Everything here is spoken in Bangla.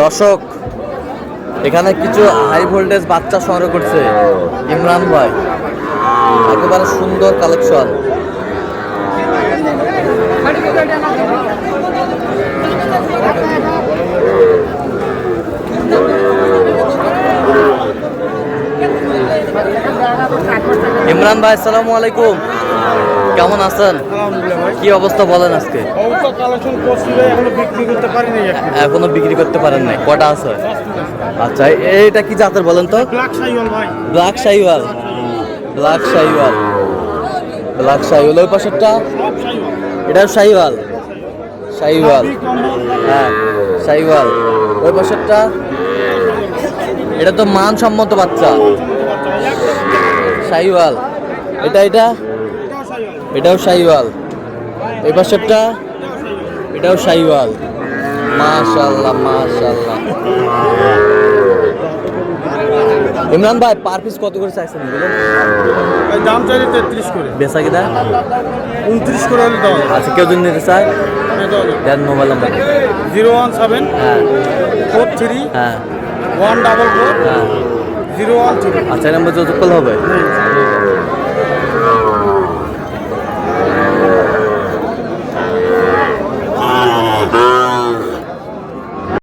দর্শক, এখানে কিছু হাই ভোল্টেজ বাচ্চা সংগ্রহ করছে ইমরান ভাই। একেবারে সুন্দর কালেকশন। ইমরান ভাই, আসসালামু আলাইকুম। কেমন আছেন? কি অবস্থা বলেন আজকে? এখনো বিক্রি করতে পারেন নাই? কটা আছে? আচ্ছা, এইটা কি জাতের বলেন তো? Black Sahiwal. Black Sahiwal, black Sahiwal. ওই পাশেরটা এটাও শাহিওয়াল। শাহিওয়াল, হ্যাঁ শাহিওয়াল। ওই পাশেরটা এটা তো মানসম্মত বাচ্চা, শাহিওয়াল। এটা এটাও শাহিওয়াল। এই পাশেরটা এটাও শাহিওয়াল। মাশাআল্লাহ মাশাআল্লাহ। ইমরান ভাই, পার পিস কত করে চাইছেন বলুন? দাম চাইলে 33 করে, বেচা কিনা 29 করে হলে দাও। আচ্ছা, কেউ যদি নিতে চায় দেন মোবাইল নাম্বার। 017 হ্যাঁ 43 হ্যাঁ 144 হ্যাঁ। 013। আচ্ছা, এই নাম্বার যোগাযোগ করলে হবে।